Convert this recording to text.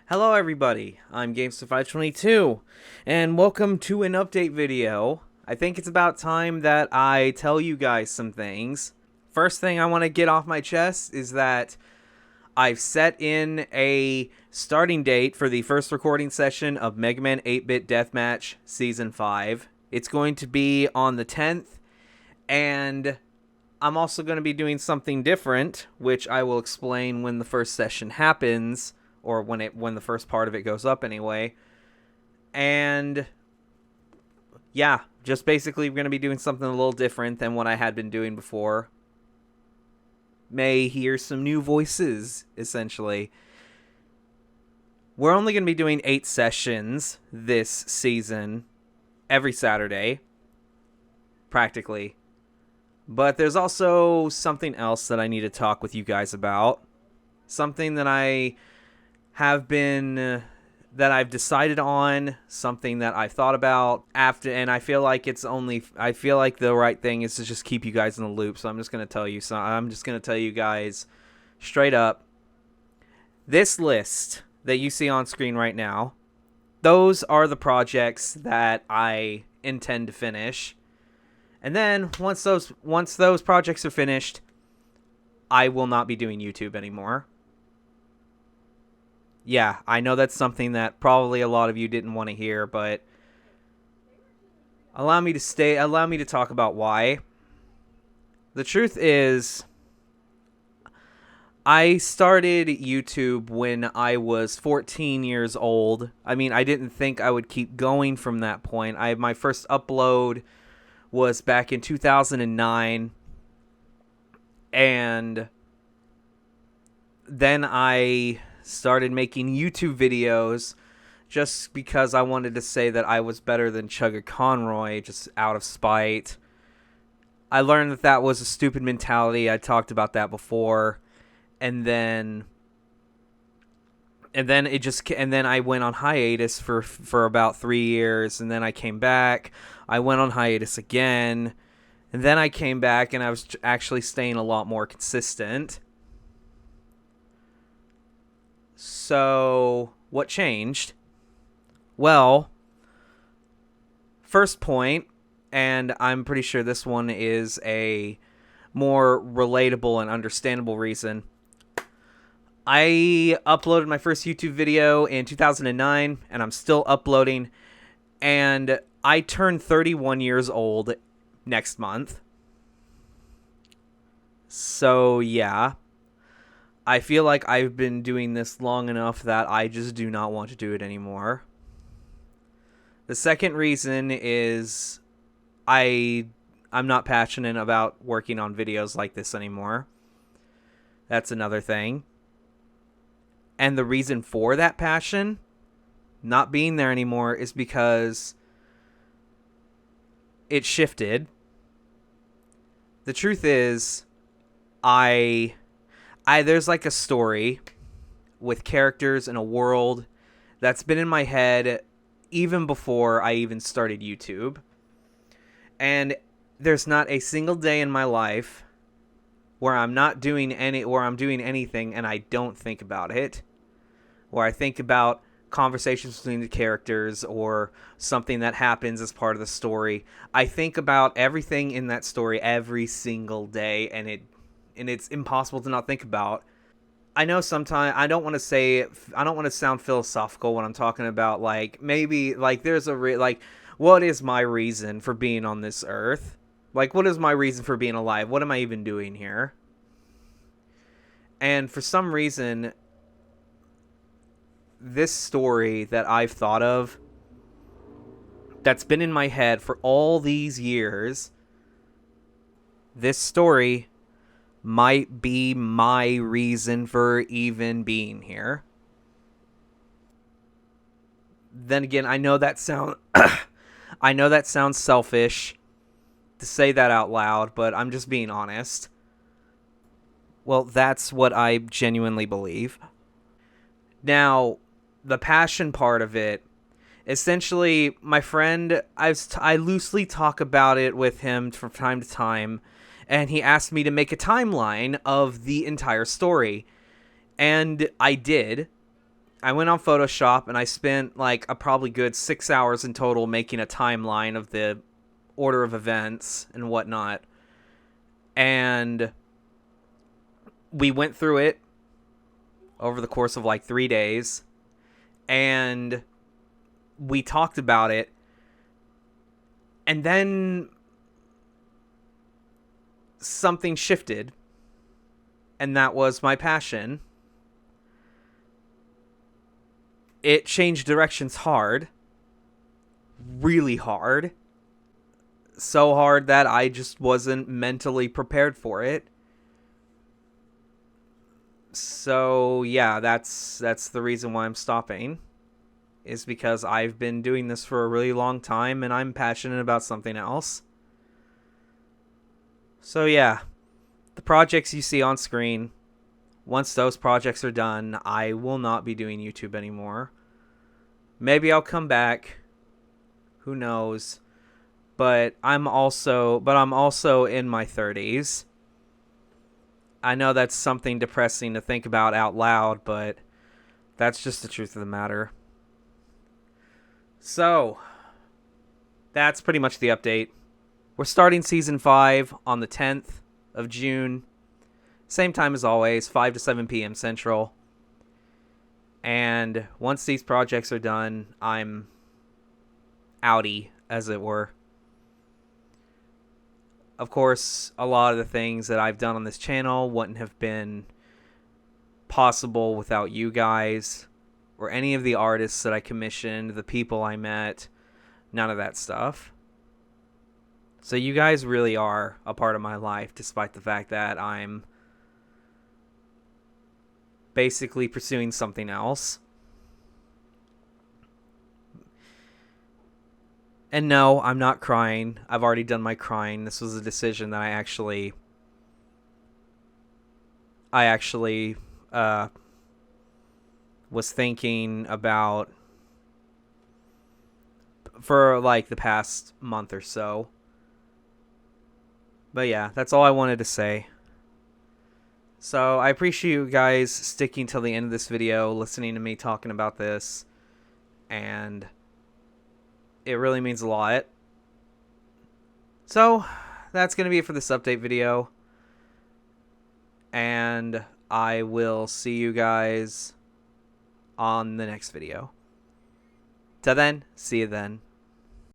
Hello everybody, I'm Gamester522, and welcome to an update video. I think it's about time that I tell you guys some things. First thing I want to get off my chest is that I've set in a starting date for the first recording session of Mega Man 8-Bit Deathmatch Season 5. It's going to be on the 10th, and I'm also going to be doing something different, which I will explain when the first session happens. Or when the first part of it goes up anyway. And yeah, just basically we're going to be doing something a little different than what I had been doing before. May hear some new voices, essentially. We're only going to be doing 8 sessions this season, every Saturday, practically. But there's also something else that I need to talk with you guys about. Something that that I've decided on, something that I've thought about after, and I feel like the right thing is to just keep you guys in the loop. So I'm just going to tell you guys straight up. This list that you see on screen right now, those are the projects that I intend to finish. And then once those projects are finished, I will not be doing YouTube anymore. Yeah, I know that's something that probably a lot of you didn't want to hear, but allow me to talk about why. The truth is, I started YouTube when I was 14 years old. I mean, I didn't think I would keep going from that point. My first upload was back in 2009, and then I started making YouTube videos just because I wanted to say that I was better than Chugga Conroy, just out of spite. I learned that was a stupid mentality. I talked about that before. And then I went on hiatus for about 3 years, and then I came back. I went on hiatus again, and then I came back, and I was actually staying a lot more consistent. So, what changed? Well, first point, and I'm pretty sure this one is a more relatable and understandable reason. I uploaded my first YouTube video in 2009, and I'm still uploading, and I turned 31 years old next month. So, yeah. I feel like I've been doing this long enough that I just do not want to do it anymore. The second reason is I'm not passionate about working on videos like this anymore. That's another thing. And the reason for that passion not being there anymore is because it shifted. The truth is, there's like a story with characters in a world that's been in my head even before I even started YouTube. And there's not a single day in my life where I'm doing anything and I don't think about it. Where I think about conversations between the characters or something that happens as part of the story. I think about everything in that story every single day, and it's impossible to not think about. I know sometimes I don't want to sound philosophical when I'm talking about, like, maybe like there's what is my reason for being on this earth? Like, what is my reason for being alive? What am I even doing here? And for some reason, this story that I've thought of that's been in my head for all these years, this story might be my reason for even being here. Then again, I know that sounds selfish to say that out loud, but I'm just being honest. Well, that's what I genuinely believe. Now, the passion part of it, essentially, my friend, I loosely talk about it with him from time to time, and he asked me to make a timeline of the entire story. And I did. I went on Photoshop and I spent like a probably good 6 hours in total making a timeline of the order of events and whatnot. And we went through it over the course of like 3 days. And we talked about it. And then something shifted. And that was my passion. It changed directions hard. Really hard. So hard that I just wasn't mentally prepared for it. So yeah, that's the reason why I'm stopping. Is because I've been doing this for a really long time and I'm passionate about something else. So yeah, the projects you see on screen, once those projects are done, I will not be doing YouTube anymore. Maybe I'll come back. Who knows? But I'm also in my 30s. I know that's something depressing to think about out loud, but that's just the truth of the matter. So, that's pretty much the update. We're starting Season 5 on the 10th of June. Same time as always, 5 to 7 p.m. Central. And once these projects are done, I'm outie, as it were. Of course, a lot of the things that I've done on this channel wouldn't have been possible without you guys or any of the artists that I commissioned, the people I met, none of that stuff. So you guys really are a part of my life, despite the fact that I'm basically pursuing something else. And no, I'm not crying. I've already done my crying. This was a decision that I actually was thinking about for like the past month or so. But yeah, that's all I wanted to say. So I appreciate you guys sticking till the end of this video, listening to me talking about this, and it really means a lot. So that's going to be it for this update video, and I will see you guys on the next video. Till then, see you then.